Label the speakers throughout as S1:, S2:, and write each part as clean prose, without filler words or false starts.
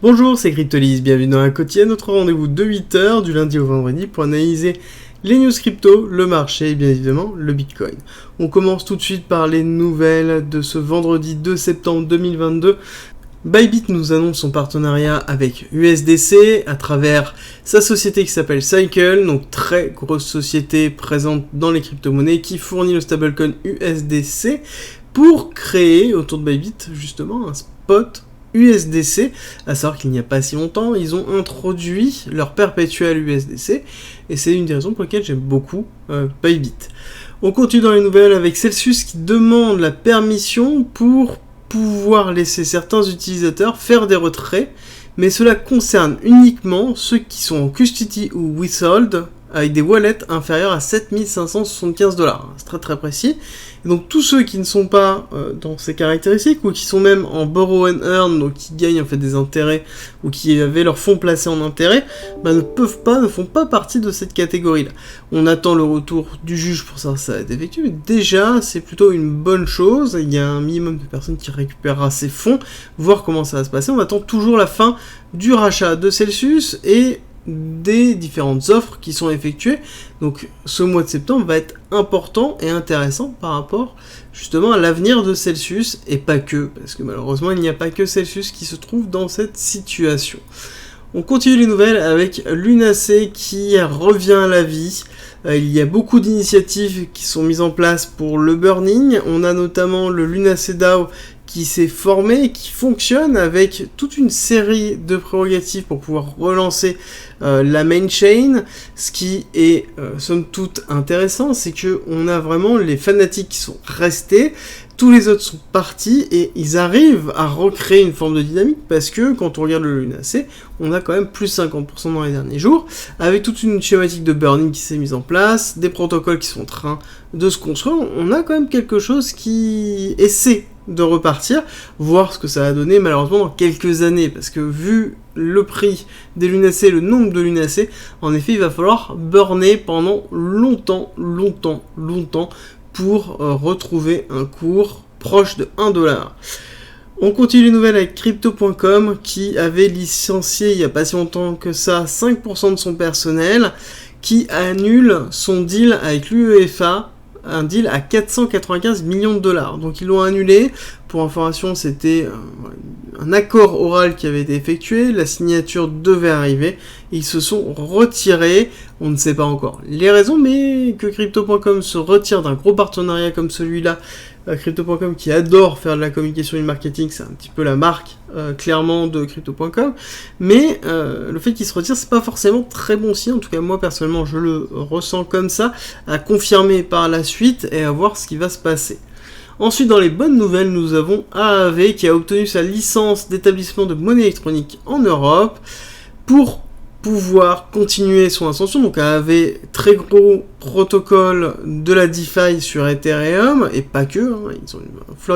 S1: Bonjour, c'est Cryptolis, bienvenue dans la quotidienne, notre rendez-vous de 8h du lundi au vendredi pour analyser les news crypto, le marché et bien évidemment le Bitcoin. On commence tout de suite par les nouvelles de ce vendredi 2 septembre 2022. Bybit nous annonce son partenariat avec USDC à travers sa société qui s'appelle Cycle, donc très grosse société présente dans les crypto-monnaies qui fournit le stablecoin USDC pour créer autour de Bybit justement un spot USDC, à savoir qu'il n'y a pas si longtemps, ils ont introduit leur perpétuel USDC, et c'est une des raisons pour lesquelles j'aime beaucoup Bybit. On continue dans les nouvelles avec Celsius qui demande la permission pour pouvoir laisser certains utilisateurs faire des retraits, mais cela concerne uniquement ceux qui sont en custody ou withhold, avec des wallets inférieurs à 7575$. C'est très très précis. Et donc tous ceux qui ne sont pas dans ces caractéristiques, ou qui sont même en borrow and earn, donc qui gagnent en fait des intérêts, ou qui avaient leurs fonds placés en intérêts, ne font pas partie de cette catégorie-là. On attend le retour du juge pour savoir si ça a été effectué, mais déjà c'est plutôt une bonne chose. Il y a un minimum de personnes qui récupérera ces fonds, voir comment ça va se passer. On attend toujours la fin du rachat de Celsius et des différentes offres qui sont effectuées. Donc ce mois de septembre va être important et intéressant par rapport justement à l'avenir de Celsius, et pas que, parce que malheureusement il n'y a pas que Celsius qui se trouve dans cette situation. On continue les nouvelles avec Lunasea qui revient à la vie. Il y a beaucoup d'initiatives qui sont mises en place pour le burning. On a notamment le Lunasea DAO qui s'est formé, qui fonctionne avec toute une série de prérogatives pour pouvoir relancer la main chain. Ce qui est somme toute intéressant, c'est que on a vraiment les fanatiques qui sont restés, tous les autres sont partis et ils arrivent à recréer une forme de dynamique, parce que quand on regarde le Lunasea, on a quand même plus 50% dans les derniers jours, avec toute une schématique de burning qui s'est mise en place, des protocoles qui sont en train de se construire. On a quand même quelque chose qui essaie de repartir, voir ce que ça va donner malheureusement dans quelques années, parce que vu le prix des Lunasea, le nombre de Lunasea, en effet il va falloir burner pendant longtemps pour retrouver un cours proche de 1$. On continue les nouvelles avec Crypto.com qui avait licencié il n'y a pas si longtemps que ça 5% de son personnel, qui annule son deal avec l'UEFA, un deal à 495 millions de dollars. Donc ils l'ont annulé. Pour information, c'était un accord oral qui avait été effectué, la signature devait arriver, ils se sont retirés. On ne sait pas encore les raisons, mais que Crypto.com se retire d'un gros partenariat comme celui-là, Crypto.com qui adore faire de la communication et du marketing, c'est un petit peu la marque clairement de Crypto.com, mais le fait qu'il se retire, c'est pas forcément très bon signe. En tout cas moi personnellement je le ressens comme ça, à confirmer par la suite et à voir ce qui va se passer. Ensuite, dans les bonnes nouvelles, nous avons AAV qui a obtenu sa licence d'établissement de monnaie électronique en Europe pour pouvoir continuer son ascension. Donc AAV, très gros protocole de la DeFi sur Ethereum, et pas que,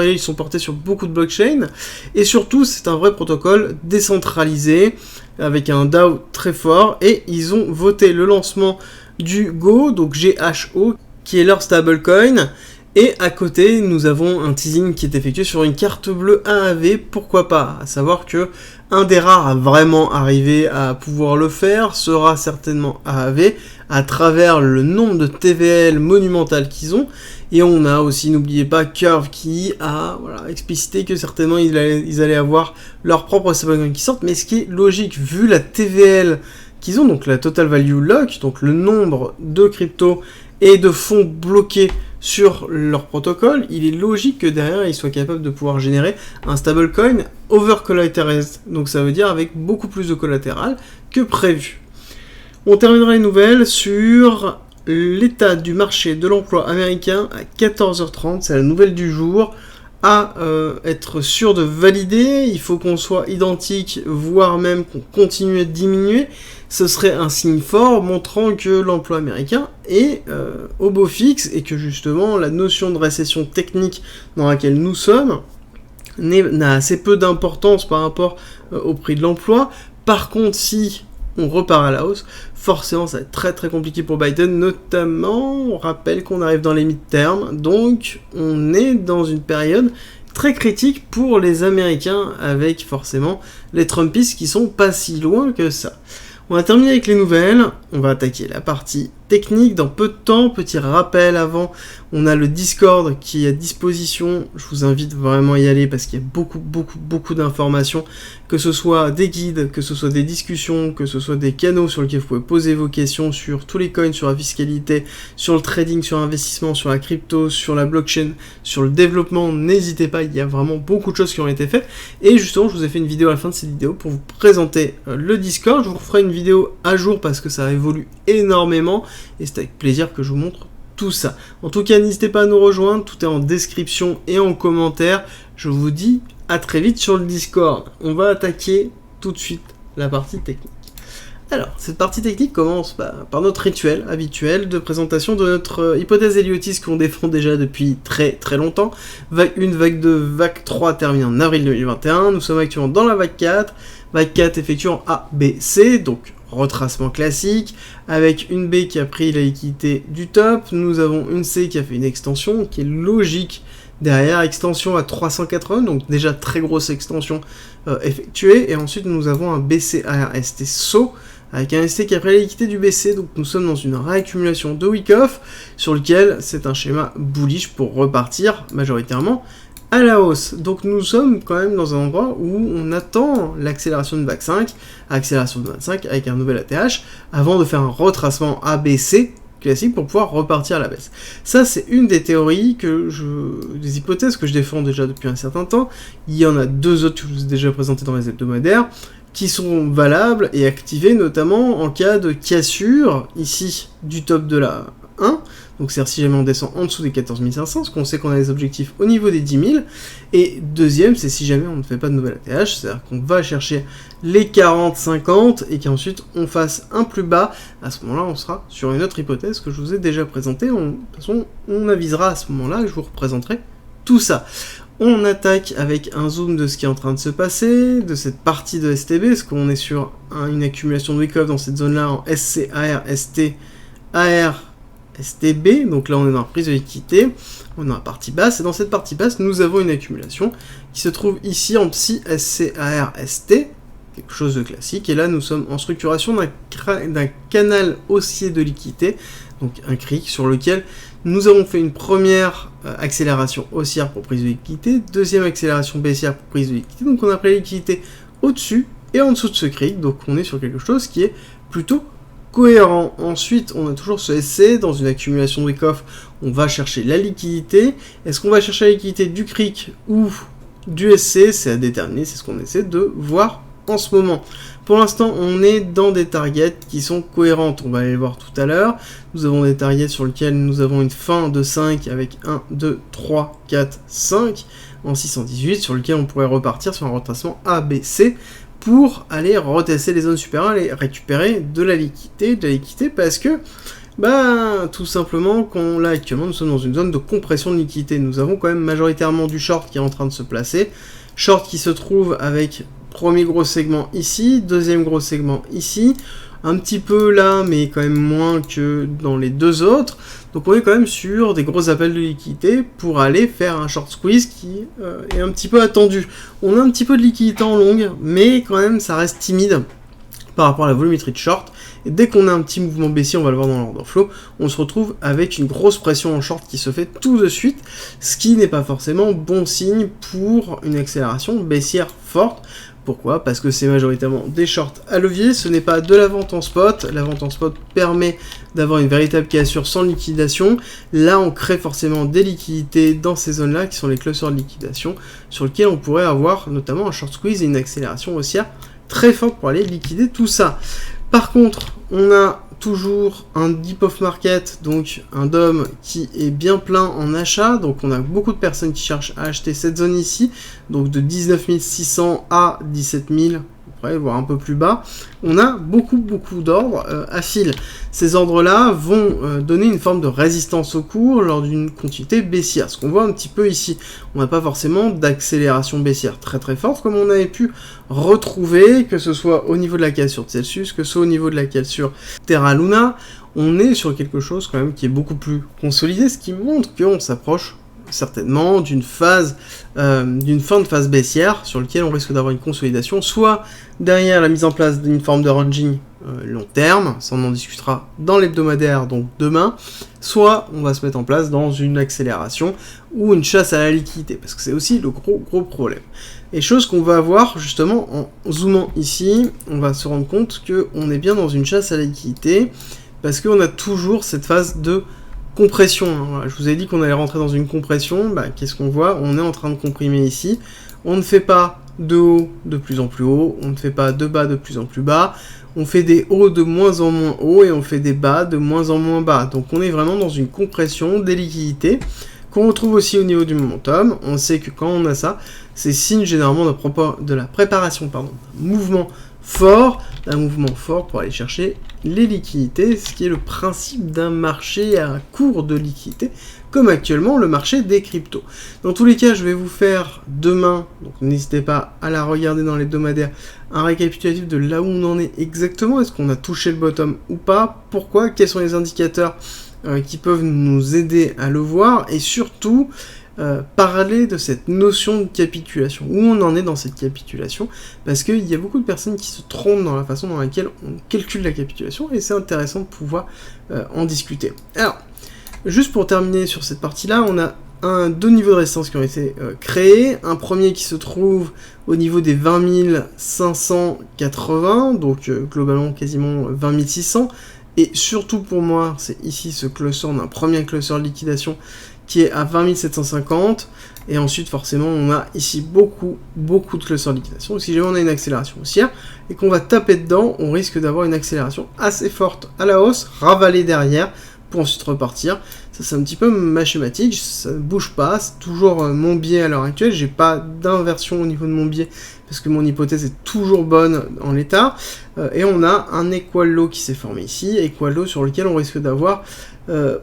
S1: ils sont portés sur beaucoup de blockchains, et surtout c'est un vrai protocole décentralisé, avec un DAO très fort, et ils ont voté le lancement du Go, donc GHO, qui est leur stablecoin. Et à côté, nous avons un teasing qui est effectué sur une carte bleue AAV, pourquoi pas. À savoir que un des rares à vraiment arriver à pouvoir le faire sera certainement AAV, à travers le nombre de TVL monumental qu'ils ont. Et on a aussi, n'oubliez pas, Curve qui a explicité que certainement ils allaient avoir leur propre stablecoin qui sortent, mais ce qui est logique, vu la TVL qu'ils ont, donc la Total Value Lock, donc le nombre de cryptos et de fonds bloqués sur leur protocole, il est logique que derrière ils soient capables de pouvoir générer un stablecoin over-collateralized, donc ça veut dire avec beaucoup plus de collatéral que prévu. On terminera les nouvelles sur l'état du marché de l'emploi américain à 14h30, c'est la nouvelle du jour. À être sûr de valider, il faut qu'on soit identique, voire même qu'on continue à diminuer. Ce serait un signe fort montrant que l'emploi américain est au beau fixe, et que justement la notion de récession technique dans laquelle nous sommes n'a assez peu d'importance par rapport au prix de l'emploi. Par contre, si on repart à la hausse, forcément ça va être très très compliqué pour Biden, notamment on rappelle qu'on arrive dans les mid-terms, donc on est dans une période très critique pour les Américains, avec forcément les Trumpistes qui sont pas si loin que ça. On va terminer avec les nouvelles, on va attaquer la partie technique dans peu de temps. Petit rappel avant, on a le Discord qui est à disposition, je vous invite vraiment à y aller parce qu'il y a beaucoup d'informations, que ce soit des guides, que ce soit des discussions, que ce soit des canaux sur lesquels vous pouvez poser vos questions sur tous les coins, sur la fiscalité, sur le trading, sur l'investissement, sur la crypto, sur la blockchain, sur le développement. N'hésitez pas, il y a vraiment beaucoup de choses qui ont été faites. Et justement, je vous ai fait une vidéo à la fin de cette vidéo pour vous présenter le Discord. Je vous ferai une vidéo à jour parce que ça évolue énormément et c'est avec plaisir que je vous montre tout ça. En tout cas, n'hésitez pas à nous rejoindre, tout est en description et en commentaire. Je vous dis à très vite sur le Discord. On va attaquer tout de suite la partie technique. Alors, cette partie technique commence par notre rituel habituel de présentation de notre hypothèse héliotiste qu'on défend déjà depuis très longtemps. Vague 1, vague 2, vague 3 terminée en avril 2021. Nous sommes actuellement dans la vague 4. Vague 4 effectuant A, B, C, donc retracement classique, avec une B qui a pris la liquidité du top. Nous avons une C qui a fait une extension qui est logique. Derrière, extension à 380, donc déjà très grosse extension effectuée. Et ensuite, nous avons un BCARST saut, avec un ST qui a pris la liquidité du BC. Donc nous sommes dans une réaccumulation de week-off, sur lequel c'est un schéma bullish pour repartir majoritairement à la hausse. Donc nous sommes quand même dans un endroit où on attend l'accélération de vague 5, accélération de 25 avec un nouvel ATH, avant de faire un retracement ABC classique pour pouvoir repartir à la baisse. Ça, c'est une des théories des hypothèses que je défends déjà depuis un certain temps. Il y en a deux autres que je vous ai déjà présentées dans les hebdomadaires, qui sont valables et activées notamment en cas de cassure, ici, du top de la 1, donc c'est-à-dire si jamais on descend en dessous des 14 500, parce qu'on sait qu'on a des objectifs au niveau des 10 000, et deuxième, c'est si jamais on ne fait pas de nouvelle ATH, c'est-à-dire qu'on va chercher les 40-50, et qu'ensuite on fasse un plus bas, à ce moment-là on sera sur une autre hypothèse que je vous ai déjà présentée. De toute façon, on avisera à ce moment-là, et je vous représenterai tout ça. On attaque avec un zoom de ce qui est en train de se passer, de cette partie de STB, parce qu'on est sur une accumulation de week-off dans cette zone-là en SCAR, ST, AR, STB, donc là on est dans la prise de liquidité, on est dans la partie basse, et dans cette partie basse, nous avons une accumulation qui se trouve ici en psy SCAR, ST, quelque chose de classique, et là nous sommes en structuration d'un canal haussier de liquidité, donc un cric sur lequel nous avons fait une première accélération haussière pour prise de liquidité, deuxième accélération baissière pour prise de liquidité, donc on a pris la liquidité au-dessus et en dessous de ce cric, donc on est sur quelque chose qui est plutôt cohérent. Ensuite, on a toujours ce SC, dans une accumulation de week-off, on va chercher la liquidité. Est-ce qu'on va chercher la liquidité du cric ou du SC? C'est à déterminer, c'est ce qu'on essaie de voir en ce moment. Pour l'instant, on est dans des targets qui sont cohérentes, on va aller les voir tout à l'heure. Nous avons des targets sur lesquels nous avons une fin de 5 avec 1, 2, 3, 4, 5 en 618, sur lequel on pourrait repartir sur un retracement ABC pour aller retester les zones supérieures et récupérer de la liquidité, parce que, tout simplement, là actuellement, nous sommes dans une zone de compression de liquidité. Nous avons quand même majoritairement du short qui est en train de se placer. Short qui se trouve avec premier gros segment ici, deuxième gros segment ici, un petit peu là, mais quand même moins que dans les deux autres. Donc on est quand même sur des gros appels de liquidité pour aller faire un short squeeze qui est un petit peu attendu. On a un petit peu de liquidité en longue, mais quand même ça reste timide par rapport à la volumétrie de short. Et dès qu'on a un petit mouvement baissier, on va le voir dans l'order flow, on se retrouve avec une grosse pression en short qui se fait tout de suite, ce qui n'est pas forcément bon signe pour une accélération baissière forte. Pourquoi? Parce que c'est majoritairement des shorts à levier, ce n'est pas de la vente en spot. La vente en spot permet d'avoir une véritable cassure sans liquidation. Là, on crée forcément des liquidités dans ces zones-là, qui sont les clusters de liquidation, sur lesquels on pourrait avoir notamment un short squeeze et une accélération haussière très forte pour aller liquider tout ça. Par contre, on a toujours un deep off market, donc un DOM qui est bien plein en achat, donc on a beaucoup de personnes qui cherchent à acheter cette zone ici, donc de 19 600 à 17 000, voire un peu plus bas. On a beaucoup d'ordres à fil. Ces ordres-là vont donner une forme de résistance au cours lors d'une continuité baissière. Ce qu'on voit un petit peu ici, on n'a pas forcément d'accélération baissière très forte comme on avait pu retrouver, que ce soit au niveau de la cassure de Celsius, que ce soit au niveau de la cassure Terra Luna. On est sur quelque chose quand même qui est beaucoup plus consolidé, ce qui montre qu'on s'approche certainement d'une fin de phase baissière sur lequel on risque d'avoir une consolidation, soit derrière la mise en place d'une forme de ranging long terme, ça on en discutera dans l'hebdomadaire, donc demain, soit on va se mettre en place dans une accélération ou une chasse à la liquidité, parce que c'est aussi le gros problème. Et chose qu'on va avoir justement en zoomant ici, on va se rendre compte qu'on est bien dans une chasse à la liquidité, parce qu'on a toujours cette phase de compression. Voilà, je vous ai dit qu'on allait rentrer dans une compression, qu'est-ce qu'on voit? On est en train de comprimer ici, on ne fait pas de haut de plus en plus haut, on ne fait pas de bas de plus en plus bas, on fait des hauts de moins en moins hauts et on fait des bas de moins en moins bas. Donc on est vraiment dans une compression des liquidités qu'on retrouve aussi au niveau du momentum. On sait que quand on a ça, c'est signe généralement de la préparation d'un mouvement fort pour aller chercher les liquidités, ce qui est le principe d'un marché à court de liquidités, comme actuellement le marché des cryptos. Dans tous les cas, je vais vous faire demain, donc n'hésitez pas à la regarder dans l'hebdomadaire, un récapitulatif de là où on en est exactement, est-ce qu'on a touché le bottom ou pas, pourquoi, quels sont les indicateurs qui peuvent nous aider à le voir, et surtout parler de cette notion de capitulation, où on en est dans cette capitulation, parce qu'il y a beaucoup de personnes qui se trompent dans la façon dans laquelle on calcule la capitulation, et c'est intéressant de pouvoir en discuter. Alors, juste pour terminer sur cette partie-là, on a deux niveaux de résistance qui ont été créés, un premier qui se trouve au niveau des 20 580, donc globalement quasiment 20 600, et surtout pour moi, c'est ici ce cluster, on a un premier cluster de liquidation qui est à 20 750, et ensuite forcément on a ici beaucoup de clusters de liquidation. Donc si jamais on a une accélération haussière et qu'on va taper dedans, on risque d'avoir une accélération assez forte à la hausse, ravaler derrière pour ensuite repartir. Ça c'est un petit peu ma schématique, ça ne bouge pas, c'est toujours mon biais à l'heure actuelle, j'ai pas d'inversion au niveau de mon biais parce que mon hypothèse est toujours bonne en l'état, et on a un equal low qui s'est formé ici, equal low sur lequel on risque d'avoir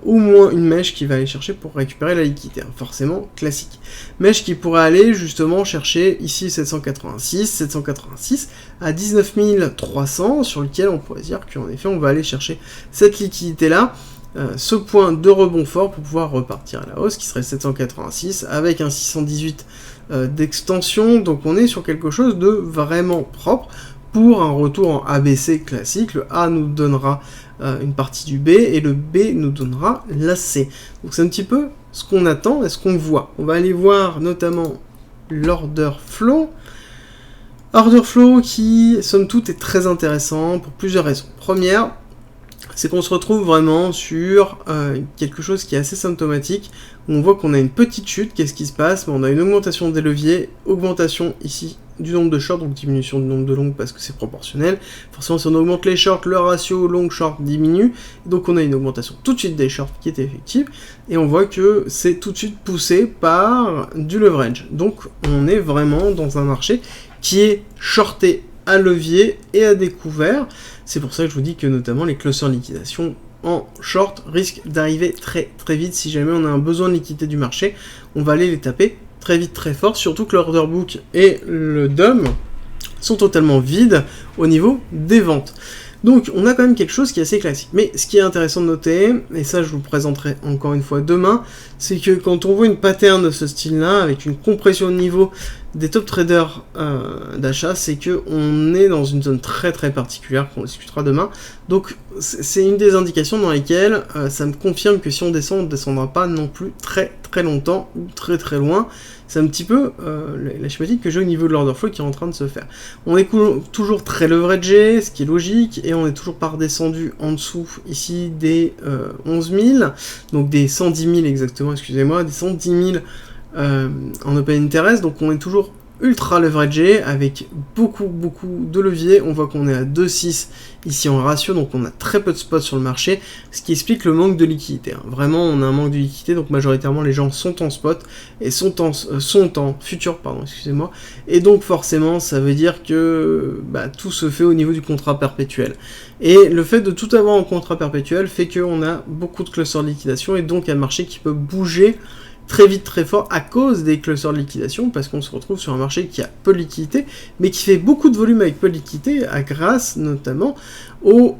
S1: au moins une mèche qui va aller chercher pour récupérer la liquidité, forcément classique. Mèche qui pourrait aller justement chercher ici 786 à 19 300, sur lequel on pourrait dire qu'en effet on va aller chercher cette liquidité là, ce point de rebond fort pour pouvoir repartir à la hausse qui serait 786 avec un 618 d'extension, donc on est sur quelque chose de vraiment propre pour un retour en ABC classique. Le A nous donnera une partie du B et le B nous donnera la C. Donc c'est un petit peu ce qu'on attend et ce qu'on voit. On va aller voir notamment l'order flow. Order flow qui, somme toute, est très intéressant pour plusieurs raisons. Première, c'est qu'on se retrouve vraiment sur quelque chose qui est assez symptomatique, où on voit qu'on a une petite chute. Qu'est-ce qui se passe? On a une augmentation des leviers, augmentation ici du nombre de shorts, donc diminution du nombre de longs parce que c'est proportionnel. Forcément, si on augmente les shorts, le ratio long-short diminue, donc on a une augmentation tout de suite des shorts qui est effective, et on voit que c'est tout de suite poussé par du leverage. Donc on est vraiment dans un marché qui est shorté à levier et à découvert. C'est pour ça que je vous dis que notamment les clusters de liquidation en short risquent d'arriver très vite. Si jamais on a un besoin de liquidité du marché, on va aller les taper très vite, très fort, surtout que l'order book et le DOM sont totalement vides au niveau des ventes. Donc on a quand même quelque chose qui est assez classique. Mais ce qui est intéressant de noter, et ça je vous présenterai encore une fois demain, c'est que quand on voit une pattern de ce style-là, avec une compression de niveau des top traders d'achat, c'est que on est dans une zone très particulière qu'on discutera demain. Donc c'est une des indications dans lesquelles ça me confirme que si on descend, on ne descendra pas non plus très longtemps ou très loin. C'est un petit peu la schématique que j'ai au niveau de l'order flow qui est en train de se faire. On est toujours très leveragé, ce qui est logique, et on est toujours pas redescendu en dessous ici des 11 000, donc des 110 000 exactement, excusez-moi, des 110 000 en open interest, donc on est toujours ultra leveragé avec beaucoup de leviers. On voit qu'on est à 2,6 ici en ratio, donc on a très peu de spots sur le marché, ce qui explique le manque de liquidité. Vraiment, on a un manque de liquidité, donc majoritairement les gens sont en spot et sont en futur, excusez-moi. Et donc forcément, ça veut dire que tout se fait au niveau du contrat perpétuel. Et le fait de tout avoir en contrat perpétuel fait qu'on a beaucoup de clusters de liquidation et donc un marché qui peut bouger très vite, très fort à cause des clusters de liquidation, parce qu'on se retrouve sur un marché qui a peu de liquidité, mais qui fait beaucoup de volume avec peu de liquidité, grâce notamment au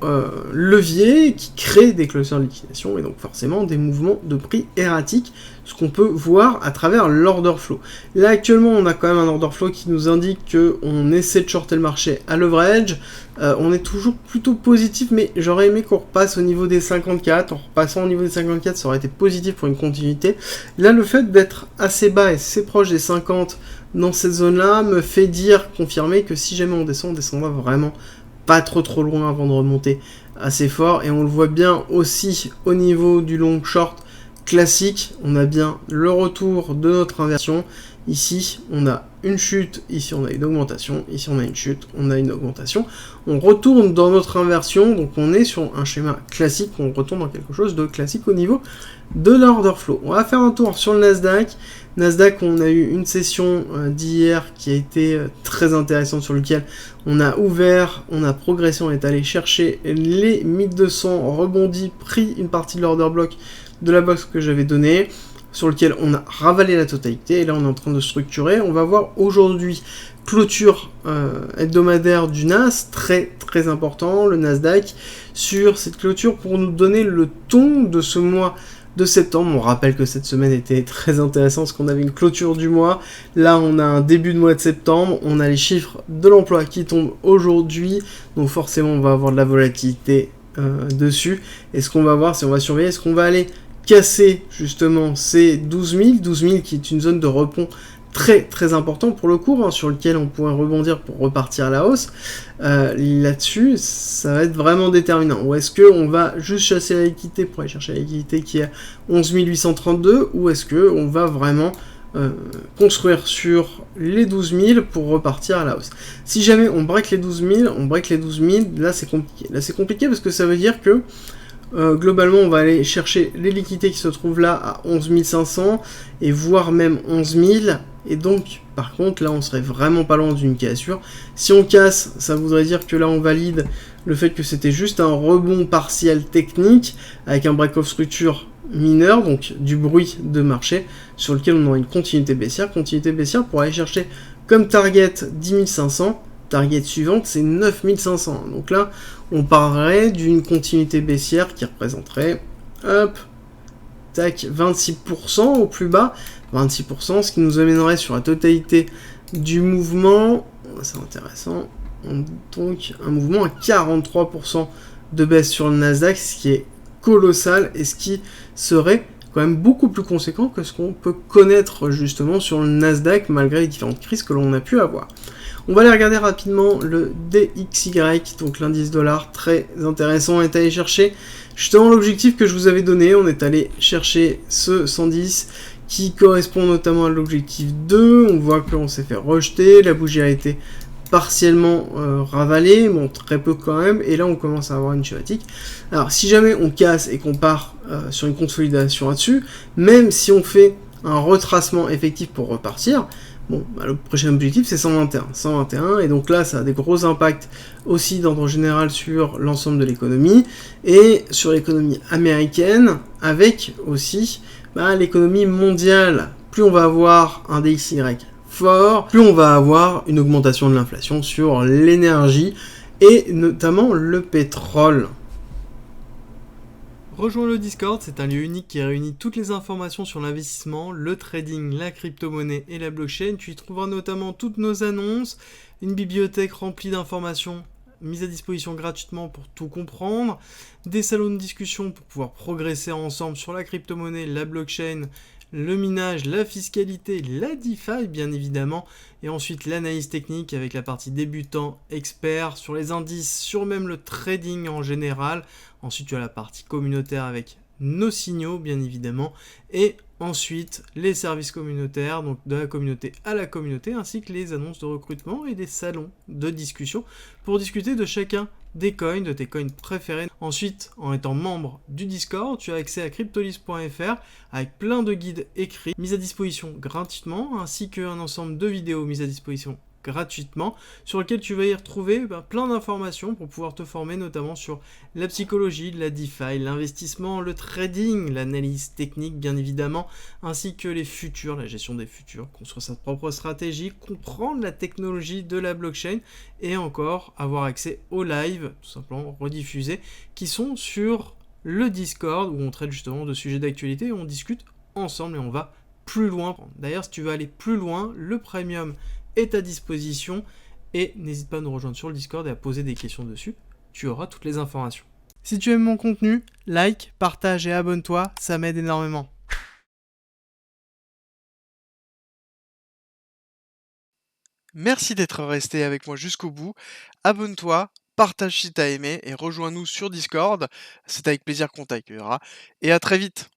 S1: levier qui crée des clusters de liquidation et donc forcément des mouvements de prix erratiques, ce qu'on peut voir à travers l'order flow. Là actuellement on a quand même un order flow qui nous indique qu'on essaie de shorter le marché à leverage. On est toujours plutôt positif, mais j'aurais aimé qu'on repasse au niveau des 54. En repassant au niveau des 54, ça aurait été positif pour une continuité. Là, le fait d'être assez bas et assez proche des 50 dans cette zone-là me fait confirmer que si jamais on descendra vraiment pas trop loin avant de remonter assez fort. Et on le voit bien aussi au niveau du long short classique. On a bien le retour de notre inversion. Ici, on a une chute, ici on a une augmentation, ici on a une chute, on a une augmentation. On retourne dans notre inversion, donc on est sur un schéma classique, on retourne dans quelque chose de classique au niveau de l'order flow. On va faire un tour sur le Nasdaq. Nasdaq, on a eu une session d'hier qui a été très intéressante, sur lequel on a ouvert, on a progressé, on est allé chercher les 1200, rebondi, pris une partie de l'order block de la box que j'avais donnée, sur lequel on a ravalé la totalité, et là on est en train de structurer. On va voir aujourd'hui clôture hebdomadaire du Nas, très important, le Nasdaq, sur cette clôture pour nous donner le ton de ce mois de septembre. On rappelle que cette semaine était très intéressante, parce qu'on avait une clôture du mois, là on a un début de mois de septembre, on a les chiffres de l'emploi qui tombent aujourd'hui, donc forcément on va avoir de la volatilité dessus, et ce qu'on va voir, c'est on va surveiller, est-ce qu'on va aller casser justement ces 12 000 qui est une zone de rebond très important pour le cours, sur lequel on pourrait rebondir pour repartir à la hausse. Là-dessus, ça va être vraiment déterminant. Ou est-ce qu'on va juste chasser la liquidité pour aller chercher la liquidité qui est à 11 832, ou est-ce qu'on va vraiment construire sur les 12 000 pour repartir à la hausse. Si jamais on break les 12 000, là c'est compliqué. Là c'est compliqué parce que ça veut dire que globalement, on va aller chercher les liquidités qui se trouvent là à 11 500 et voire même 11 000. Et donc, par contre, là, on serait vraiment pas loin d'une cassure. Si on casse, ça voudrait dire que là, on valide le fait que c'était juste un rebond partiel technique avec un break-off structure mineur, donc du bruit de marché, sur lequel on aura une continuité baissière pour aller chercher comme target 10 500. Target suivante, c'est 9500. Donc là, on parlerait d'une continuité baissière qui représenterait, hop, tac, 26% au plus bas. 26%, ce qui nous amènerait sur la totalité du mouvement, c'est intéressant, donc un mouvement à 43% de baisse sur le Nasdaq, ce qui est colossal et ce qui serait quand même beaucoup plus conséquent que ce qu'on peut connaître justement sur le Nasdaq malgré les différentes crises que l'on a pu avoir. On va aller regarder rapidement le DXY, donc l'indice dollar, très intéressant. On est allé chercher justement l'objectif que je vous avais donné. On est allé chercher ce 110 qui correspond notamment à l'objectif 2. On voit qu'on s'est fait rejeter. La bougie a été partiellement ravalée, bon très peu quand même. Et là on commence à avoir une thématique. Alors si jamais on casse et qu'on part sur une consolidation là-dessus, même si on fait un retracement effectif pour repartir, bon, bah, le prochain objectif c'est 121, et donc là ça a des gros impacts aussi d'ordre général sur l'ensemble de l'économie, et sur l'économie américaine, avec aussi l'économie mondiale. Plus on va avoir un DXY fort, plus on va avoir une augmentation de l'inflation sur l'énergie, et notamment le pétrole. Rejoins le Discord, c'est un lieu unique qui réunit toutes les informations sur l'investissement, le trading, la crypto-monnaie et la blockchain. Tu y trouveras notamment toutes nos annonces, une bibliothèque remplie d'informations mises à disposition gratuitement pour tout comprendre, des salons de discussion pour pouvoir progresser ensemble sur la crypto-monnaie, la blockchain, le minage, la fiscalité, la DeFi bien évidemment, et ensuite l'analyse technique avec la partie débutant, expert, sur les indices, sur même le trading en général. Ensuite tu as la partie communautaire avec nos signaux bien évidemment, et ensuite les services communautaires, donc de la communauté à la communauté, ainsi que les annonces de recrutement et des salons de discussion pour discuter de chacun des coins, de tes coins préférés. Ensuite, en étant membre du Discord, tu as accès à cryptolis.fr avec plein de guides écrits mis à disposition gratuitement, ainsi qu'un ensemble de vidéos mises à disposition gratuitement, sur lequel tu vas y retrouver plein d'informations pour pouvoir te former notamment sur la psychologie, la DeFi, l'investissement, le trading, l'analyse technique bien évidemment, ainsi que les futurs, la gestion des futurs, construire sa propre stratégie, comprendre la technologie de la blockchain et encore avoir accès aux lives, tout simplement rediffusés, qui sont sur le Discord où on traite justement de sujets d'actualité et on discute ensemble et on va plus loin. D'ailleurs, si tu veux aller plus loin, le premium est à disposition et n'hésite pas à nous rejoindre sur le Discord et à poser des questions dessus. Tu auras toutes les informations. Si tu aimes mon contenu, like, partage et abonne-toi, ça m'aide énormément. Merci d'être resté avec moi jusqu'au bout. Abonne-toi, partage si t'as aimé et rejoins-nous sur Discord. C'est avec plaisir qu'on t'accueillera. Et à très vite.